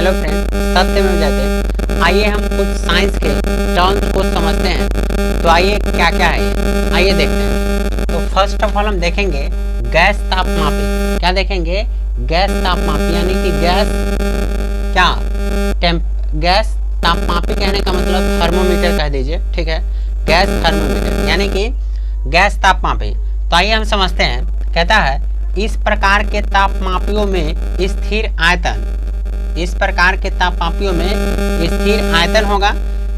Hello friends, सत्यमेव जयते। आइए हम कुछ साइंस के टर्म्स को समझते हैं। तो आइए क्या क्या है ये, आइए देखते हैं। तो फर्स्ट ऑफ ऑल हम देखेंगे गैस तापमापी। क्या देखेंगे? गैस तापमापी, यानी कि गैस तापमापी कहने का मतलब थर्मोमीटर कह दीजिए, ठीक है। गैस थर्मोमीटर यानी कि गैस तापमापी। तो आइए हम समझते हैं। कहता है इस प्रकार के तापमापियों में स्थिर आयतन, इस प्रकार के तापमापियों में स्थिर आयतन होगा।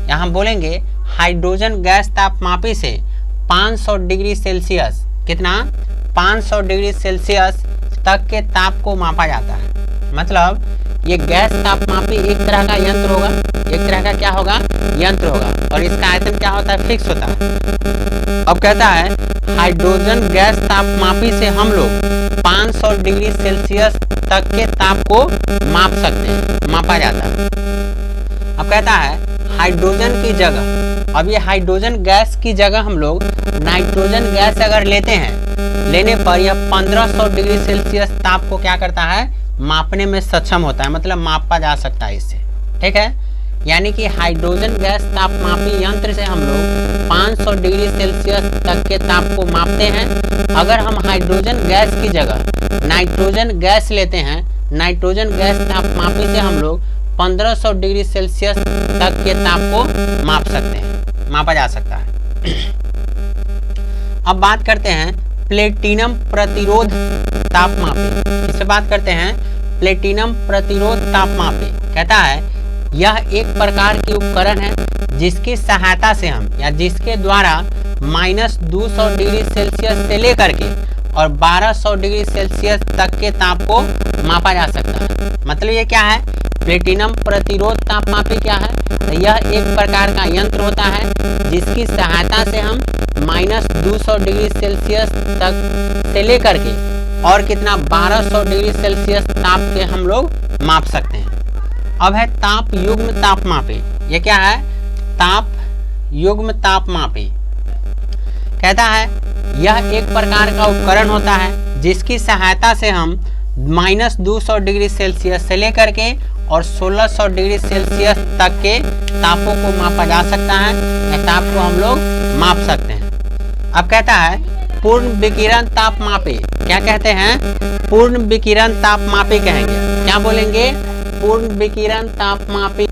यहाँ बोलेंगे हाइड्रोजन गैस तापमापी से 500 डिग्री सेल्सियस, कितना? 500 डिग्री सेल्सियस तक के ताप को मापा जाता है। मतलब ये गैस तापमापी एक तरह का यंत्र होगा, एक तरह का क्या होगा? यंत्र होगा। और इसका आयतन क्या होता है? फिक्स होता है। अब कहता है हाइड्रोजन गैस तापमापी से हम लोग 500 डिग्री सेल्सियस तक के ताप को माप सकते हैं, मापा जाता है। अब कहता है हाइड्रोजन की जगह, अब ये हाइड्रोजन गैस की जगह हम लोग नाइट्रोजन गैस अगर लेते हैं, लेने पर यह 1500 डिग्री सेल्सियस ताप को क्या करता है? मापने में सक्षम होता है, मतलब मापा जा सकता है इससे, ठीक है। यानी कि हाइड्रोजन गैस तापमापी यंत्र से हम लोग 500 डिग्री सेल्सियस तक के ताप को मापते हैं। अगर हम हाइड्रोजन गैस की जगह नाइट्रोजन गैस लेते हैं, नाइट्रोजन गैस तापमापी से हम लोग 1500 डिग्री सेल्सियस तक के ताप को माप सकते हैं, मापा जा सकता है। अब बात करते हैं प्लेटिनम प्रतिरोध तापमापी। इससे बात करते हैं प्लेटिनम प्रतिरोध तापमापी। कहता है यह एक प्रकार की उपकरण है जिसकी सहायता से हम, या जिसके द्वारा -200 डिग्री सेल्सियस से लेकर के और 1200 डिग्री सेल्सियस तक के ताप को मापा जा सकता है। मतलब ये क्या है? प्लेटिनम प्रतिरोध तापमापी क्या है? तो यह एक प्रकार का यंत्र होता है जिसकी सहायता से हम -200 डिग्री सेल्सियस तक से लेकर के और कितना 1200 डिग्री सेल्सियस ताप के हम लोग माप सकते हैं। अब है ताप युग्म तापमापी। ये क्या है? ताप युग्म तापमापी। कहता है यह एक प्रकार का उपकरण होता है जिसकी सहायता से हम -200 डिग्री सेल्सियस से लेकर के और 1600 डिग्री सेल्सियस तक के तापों को मापा जा सकता है, या ताप को हम लोग माप सकते हैं। अब कहता है पूर्ण विकिरण तापमापी। क्या कहते हैं? पूर्ण विकिरण तापमापी कहेंगे। क्या बोलेंगे? पूर्ण विकिरण तापमापी।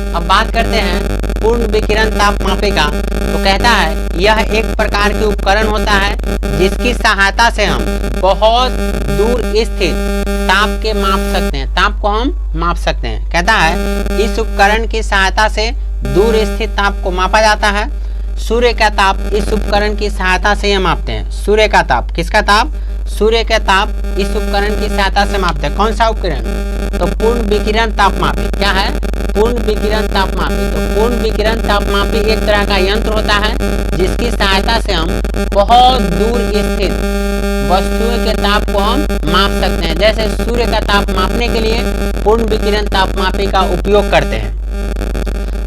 अब बात करते हैं पूर्ण विकिरण तापमापी का। तो कहता है यह एक प्रकार के उपकरण होता है जिसकी सहायता से हम बहुत दूर स्थित ताप के माप सकते हैं, ताप को हम माप सकते हैं। कहता है इस उपकरण की सहायता से दूर स्थित ताप को मापा जाता है। सूर्य का ताप इस उपकरण की सहायता से हम मापते हैं। सूर्य का ताप, किसका ताप? सूर्य का ताप इस उपकरण की सहायता से मापते हैं। कौन सा उपकरण? तो पूर्ण विकिरण तापमापी। क्या है? पूर्ण विकिरण तापमापी। तो पूर्ण विकिरण तापमापी एक तरह का यंत्र होता है जिसकी सहायता से हम बहुत दूर स्थित वस्तुओं के ताप को हम माप सकते हैं। जैसे सूर्य का ताप मापने के लिए पूर्ण विकिरण तापमापी का उपयोग करते हैं।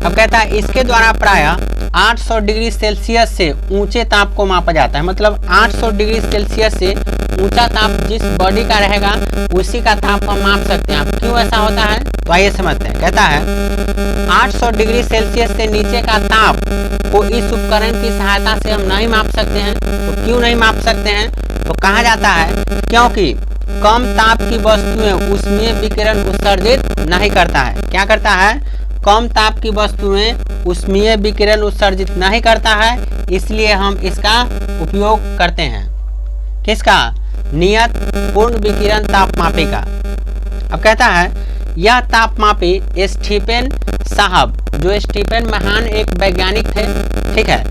अब कहता है इसके द्वारा प्रायः 800 डिग्री सेल्सियस से ऊंचे ताप को मापा जाता है। मतलब 800 डिग्री सेल्सियस से ऊंचा ताप जिस बॉडी का रहेगा उसी का ताप हम माप सकते हैं। अब क्यों ऐसा होता है? तो आइए समझते हैं। कहता है 800 डिग्री सेल्सियस से नीचे का ताप को इस उपकरण की सहायता से हम नहीं माप सकते हैं। तो क्यों नहीं माप सकते हैं? तो कहा जाता है क्योंकि कम ताप की वस्तुएं उसमें विकिरण उत्सर्जित नहीं करता है। क्या करता है? कम ताप की वस्तुएं उष्मीय विकिरण उत्सर्जित नहीं करता है, इसलिए हम इसका उपयोग करते हैं। किसका? नियत पूर्ण विकिरण तापमापी का। अब कहता है यह तापमापी स्टीफन साहब, जो स्टीफन महान एक वैज्ञानिक थे, ठीक है,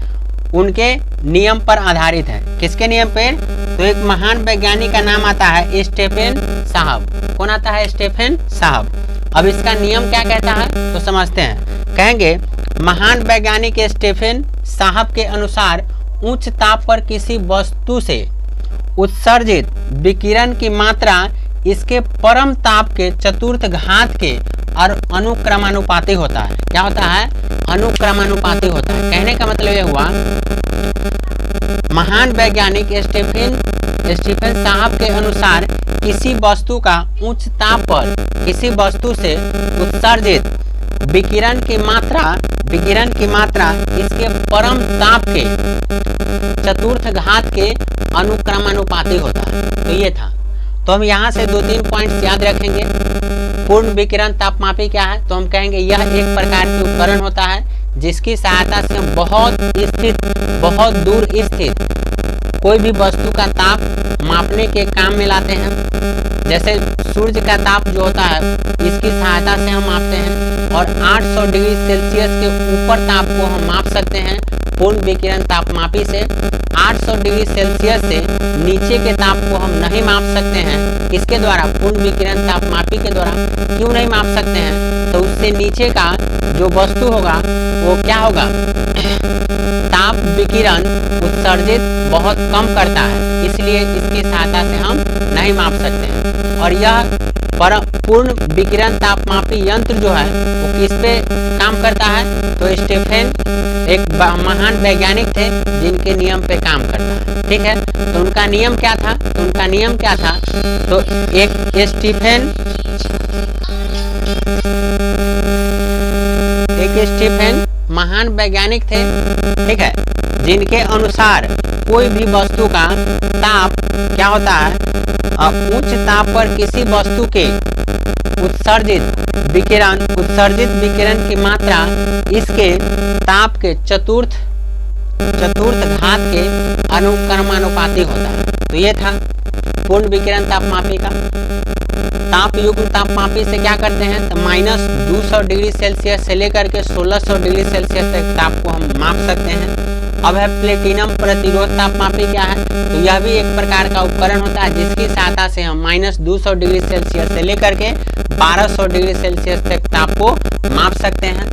उनके नियम पर आधारित है। किसके नियम पर? तो एक महान वैज्ञानिक का नाम आता है स्टीफन साहब। कौन आता है? स्टीफन साहब। अब इसका नियम क्या कहता है तो समझते हैं। कहेंगे महान वैज्ञानिक स्टीफन साहब के अनुसार उच्च ताप पर किसी वस्तु से उत्सर्जित विकिरण की मात्रा इसके परम ताप के चतुर्थ घात के और अनुक्रमानुपाती होता है। क्या होता है? अनुक्रमानुपाती होता है। कहने का मतलब यह हुआ महान वैज्ञानिक स्टीफन स्टीफन साहब के अनुसार किसी वस्तु का उच्च ताप पर किसी वस्तु से उत्सर्जित विकिरण की मात्रा इसके परम ताप के चतुर्थ घात के अनुक्रमानुपाती होता है। तो ये था। तो हम यहाँ से 2-3 पॉइंट्स याद रखेंगे। पूर्ण विकिरण तापमापी क्या है? तो हम कहेंगे यह एक प्रकार की उपकरण होता है जिसकी सहायता से हम बहुत दूर स्थित कोई भी वस्तु का ताप मापने के काम में लाते हैं। जैसे सूर्य का ताप जो होता है इसकी सहायता से हम मापते हैं और 800 डिग्री सेल्सियस के ऊपर ताप को हम माप सकते हैं पूर्ण विकिरण तापमापी से। 800 डिग्री सेल्सियस से नीचे के ताप को हम नहीं माप सकते हैं। किसके द्वारा? पूर्ण विकिरण तापमापी के द्वारा। क्यों नहीं माप सकते हैं? तो उससे नीचे का जो वस्तु होगा वो क्या होगा? ताप विकिरण उत्सर्जित बहुत कम करता है, इसलिए इसकी सहायता से हम नहीं माप सकते हैं। और यह पूर्ण विकिरण तापमापी यंत्र जो है वो किस पे काम करता है? तो स्टीफन एक महान वैज्ञानिक थे जिनके नियम पे काम करता है। ठीक है, तो उनका नियम क्या था? तो एक स्टीफन महान वैज्ञानिक थे, ठीक है, जिनके अनुसार कोई भी वस्तु का ताप क्या होता है? उच्च ताप पर किसी वस्तु के उत्सर्जित विकिरण की मात्रा इसके ताप के चतुर्थ घात के अनुक्रमानुपाती होता है। तो ये था पूर्ण विकिरण तापमापी का। ताप युग्म तापमापी से क्या करते हैं? तो -200 डिग्री सेल्सियस से लेकर के 1600 डिग्री सेल्सियस तक ताप को हम माप सकते हैं। अब है प्लेटिनम प्रतिरोध तापमापी क्या है? तो यह भी एक प्रकार का उपकरण होता है जिसकी सहायता से हम -200 डिग्री सेल्सियस से लेकर के 1200 डिग्री सेल्सियस तक ताप को माप सकते हैं।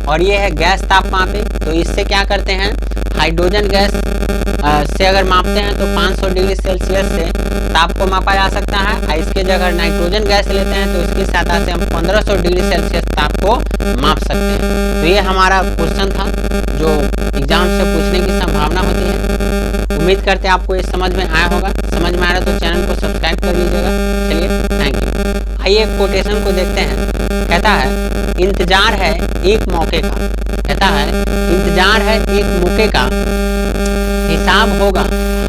और ये है गैस तापमापी। तो इससे क्या करते हैं? हाइड्रोजन गैस से अगर मापते हैं तो 500 डिग्री सेल्सियस से ताप को मापा जा सकता है। और इसके जगह नाइट्रोजन गैस लेते हैं तो इसकी सहायता से हम 1500 डिग्री सेल्सियस ताप को माप सकते हैं। तो ये हमारा क्वेश्चन था जो एग्जाम से पूछने की संभावना होती है। उम्मीद करते हैं आपको ये समझ में आया होगा। समझ में आ रहा तो चैनल को सब्सक्राइब कर लीजिएगा। चलिए, थैंक यू। आइए कोटेशन को देखते हैं। कहता है इंतजार है एक मौके का। कहता है इंतजार है एक मौके का, हिसाब होगा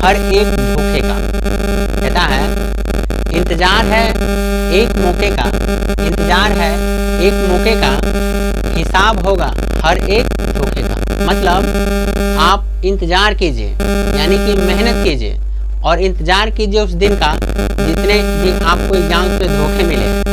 हर एक धोखे का। कहता है इंतजार है एक मौके का, हिसाब होगा हर एक धोखे का। मतलब आप इंतजार कीजिए, यानी कि मेहनत कीजिए और इंतजार कीजिए उस दिन का जितने भी आपको एग्जाम पे धोखे मिले।